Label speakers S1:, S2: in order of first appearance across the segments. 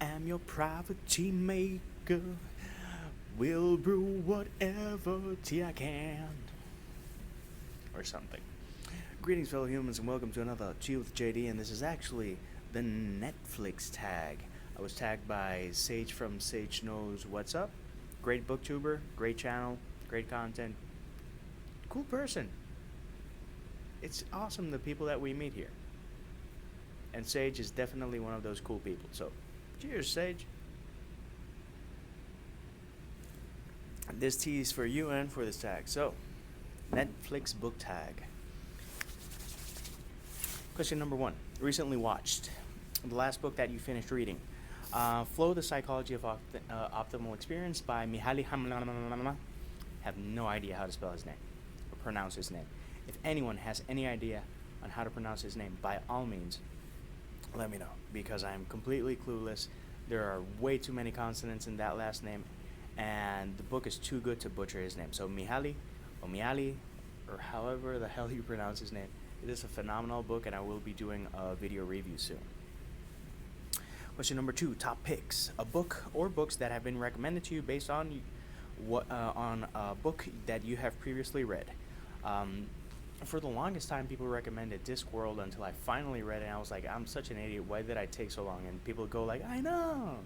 S1: am your private tea maker. Will brew whatever tea I can. Or something. Greetings, fellow humans, and welcome to another Tea with JD. And this is actually the Netflix tag. I was tagged by Sage from Sage Knows What's Up. Great booktuber, great channel, great content, cool person. It's awesome the people that we meet here. And Sage is definitely one of those cool people. So, cheers, Sage. This tea is for you and for this tag. So, Netflix book tag. Question number 1. Recently watched. The last book that you finished reading. Flow, the Psychology of Optimal Experience by Mihaly Hamlamalama. Have no idea how to spell his name or pronounce his name. If anyone has any idea on how to pronounce his name, by all means, let me know, because I'm completely clueless. There are way too many consonants in that last name, and the book is too good to butcher his name. So Mihaly, or Mihaly, or however the hell you pronounce his name, it is a phenomenal book, and I will be doing a video review soon. Question number 2, top picks. A book or books that have been recommended to you based on on a book that you have previously read. For the longest time, people recommended Discworld until I finally read it, and I was like, I'm such an idiot. Why did I take so long? And people go like, I know.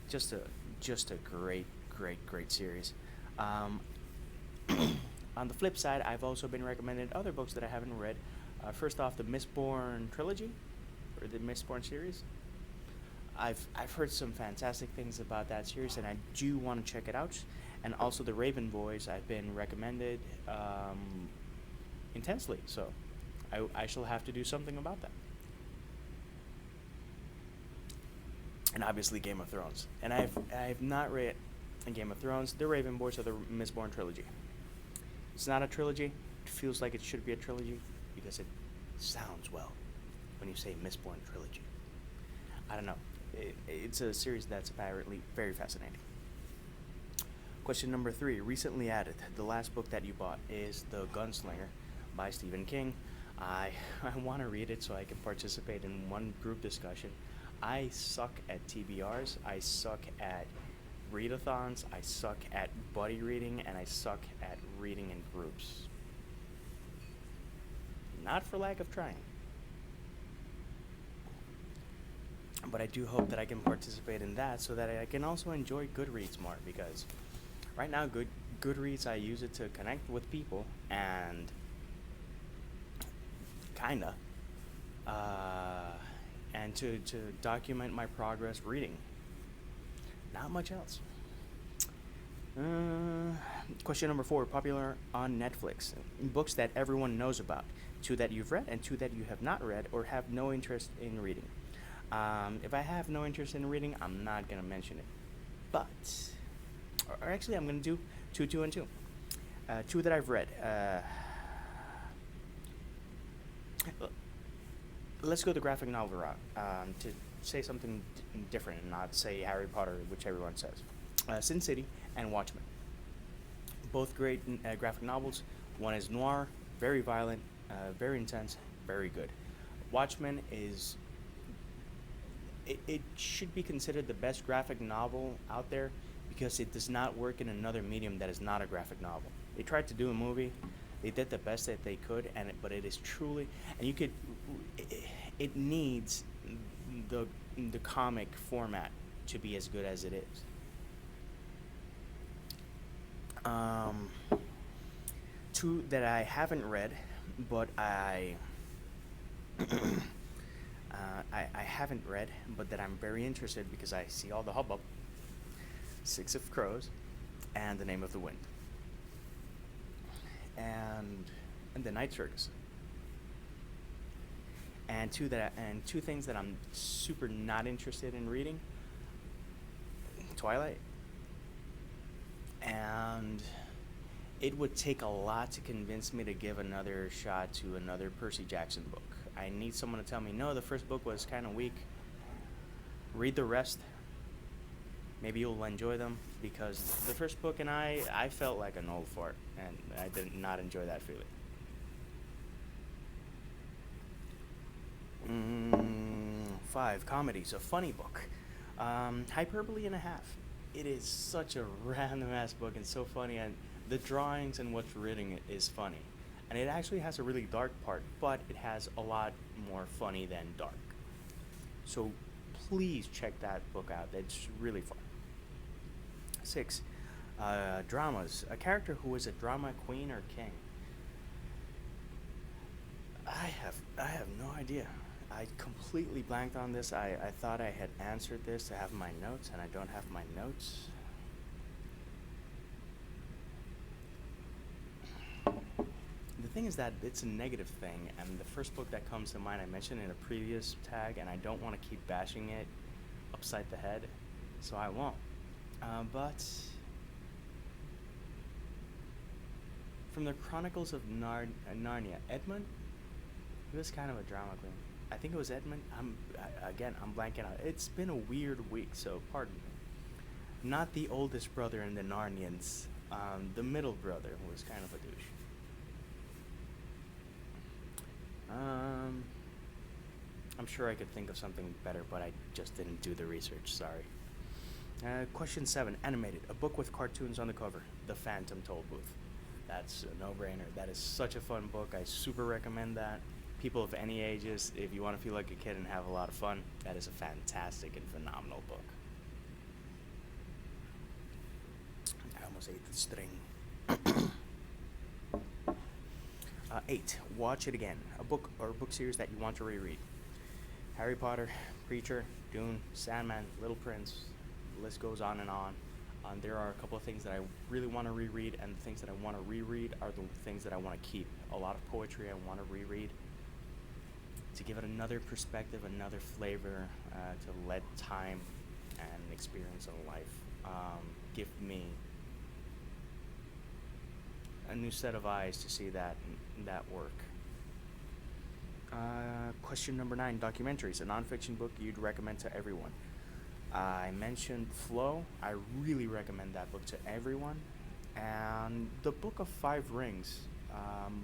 S1: Just a great series. On the flip side, I've also been recommended other books that I haven't read. First off, the Mistborn trilogy, or the Mistborn series. I've heard some fantastic things about that series, and I do want to check it out. And also the Raven Boys, I've been recommended intensely, so I shall have to do something about that. And obviously Game of Thrones. And I've not read Game of Thrones, the Raven Boys, or the Mistborn trilogy. It's not a trilogy. It feels like it should be a trilogy because it sounds well when you say Mistborn trilogy. I don't know. It's a series that's apparently very fascinating. Question number 3, recently added. The last book that you bought is The Gunslinger by Stephen King. I want to read it so I can participate in one group discussion. I suck at TBRs. I suck at readathons. I suck at buddy reading, and I suck at reading in groups. Not for lack of trying. But I do hope that I can participate in that so that I can also enjoy Goodreads more, because right now Goodreads, I use it to connect with people and kinda and to document my progress reading. Not much else. Question number 4, popular on Netflix. Books that everyone knows about. 2 that you've read and 2 that you have not read or have no interest in reading. If I have no interest in reading, I'm not going to mention it. But, or actually, I'm going to do 2 and 2. 2 that I've read. Let's go the graphic novel route to say something different and not say Harry Potter, which everyone says. Sin City and Watchmen. Both great graphic novels. One is noir, very violent, very intense, very good. Watchmen is... It should be considered the best graphic novel out there because it does not work in another medium that is not a graphic novel. They tried to do a movie. They did the best that they could, but it is truly... And you could... It needs the comic format to be as good as it is. 2 that I haven't read, but I haven't read, but that I'm very interested because I see all the hubbub. 6 of Crows and The Name of the Wind. And The Night Circus. And 2 things that I'm super not interested in reading. Twilight. And it would take a lot to convince me to give another shot to another Percy Jackson book. I need someone to tell me, no, the first book was kind of weak. Read the rest. Maybe you'll enjoy them, because the first book and I felt like an old fart, and I did not enjoy that feeling. 5, Comedies, a funny book. Hyperbole and a half. It is such a random ass book and so funny, and the drawings and what's written it is funny. And it actually has a really dark part, but it has a lot more funny than dark. So please check that book out. It's really fun. 6, dramas. A character who is a drama queen or king. I have no idea. I completely blanked on this. I thought I had answered this to have my notes, and I don't have my notes. The thing is that it's a negative thing, and the first book that comes to mind I mentioned in a previous tag, and I don't want to keep bashing it upside the head, so I won't. But from the Chronicles of Narnia, Edmund, he was kind of a drama queen. I think it was Edmund. I'm blanking out. It's been a weird week, so pardon me. Not the oldest brother in the Narnians, the middle brother, who was kind of a douche. I'm sure I could think of something better, but I just didn't do the research. Sorry. Question 7, animated. A book with cartoons on the cover. The Phantom Toll Booth. That's a no-brainer. That is such a fun book. I super recommend that. People of any ages, if you want to feel like a kid and have a lot of fun, that is a fantastic and phenomenal book. I almost ate the string. 8, watch it again. A book or book series that you want to reread. Harry Potter, Preacher, Dune, Sandman, Little Prince. The list goes on and on. There are a couple of things that I really want to reread, and the things that I want to reread are the things that I want to keep. A lot of poetry I want to reread to give it another perspective, another flavor, to let time and experience of life give me a new set of eyes to see that work. Question number 9, Documentaries, a nonfiction book you'd recommend to everyone. I mentioned Flow. I really recommend that book to everyone. And the Book of Five Rings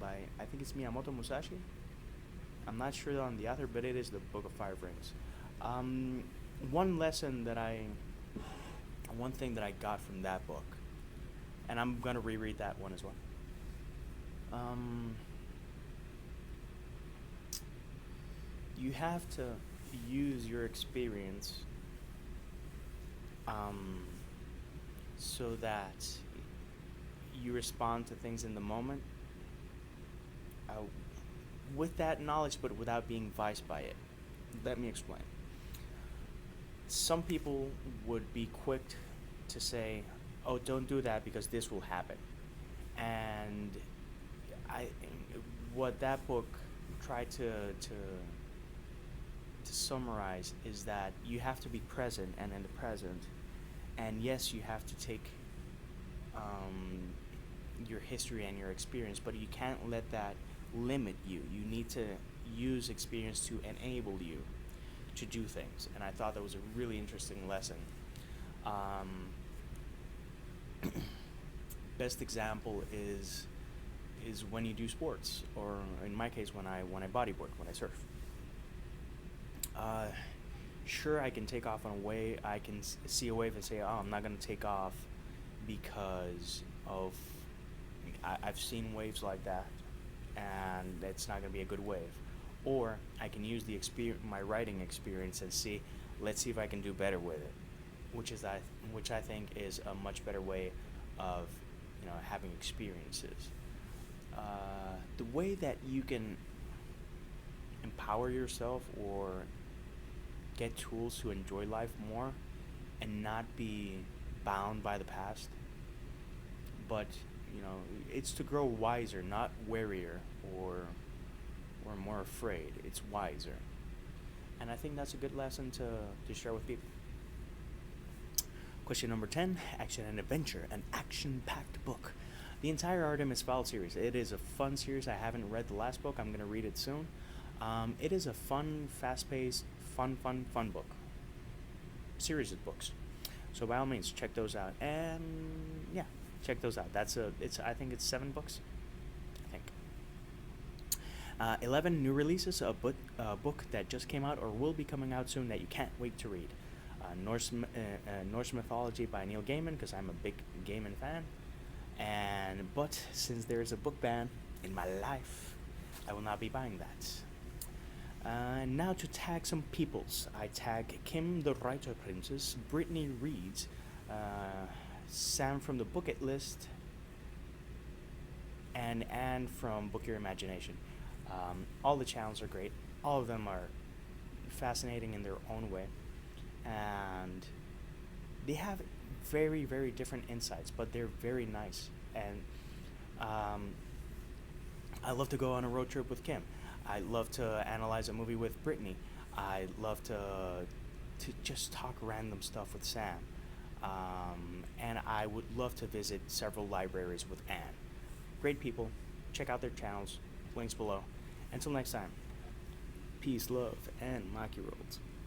S1: by, I think it's Miyamoto Musashi. I'm not sure on the author, but it is the Book of Five Rings. One thing that I got from that book, and I'm going to reread that one as well. You have to use your experience so that you respond to things in the moment with that knowledge, but without being viced by it. Let me explain. Some people would be quick to say, "Oh, don't do that because this will happen," and what that book tried to summarize is that you have to be present and in the present, and yes, you have to take your history and your experience, but you can't let that limit you. You need to use experience to enable you to do things, and I thought that was a really interesting lesson. Best example is when you do sports, or in my case, when I bodyboard, when I surf. Sure, I can take off on a wave. I can see a wave and say, "Oh, I'm not gonna take off because of I've seen waves like that, and it's not gonna be a good wave." Or I can use my writing experience and see, let's see if I can do better with it, which I think is a much better way of having experiences. The way that you can empower yourself or get tools to enjoy life more and not be bound by the past, but it's to grow wiser, not warier or more afraid. It's wiser, and I think that's a good lesson to share with people. Question number 10, Action and Adventure, an action-packed book. The entire Artemis Fowl series. It is a fun series. I haven't read the last book. I'm going to read it soon. It is a fun, fast-paced, fun book. Series of books. So by all means, check those out. And yeah, check those out. I think it's 7 books. I think. 11 new releases, a book that just came out or will be coming out soon that you can't wait to read. Norse Mythology by Neil Gaiman, because I'm a big Gaiman fan. But since there is a book ban in my life, I will not be buying that. Now to tag some peoples. I tag Kim the Writer Princess, Brittany Reads, Sam from the Bucket List, and Anne from Book Your Imagination. All the channels are great. All of them are fascinating in their own way, and they have very, very different insights, but they're very nice. And I love to go on a road trip with Kim. I love to analyze a movie with Brittany. I love to just talk random stuff with Sam. And I would love to visit several libraries with Anne. Great people. Check out their channels. Links below. Until next time. Peace, love, and Maki Rolls.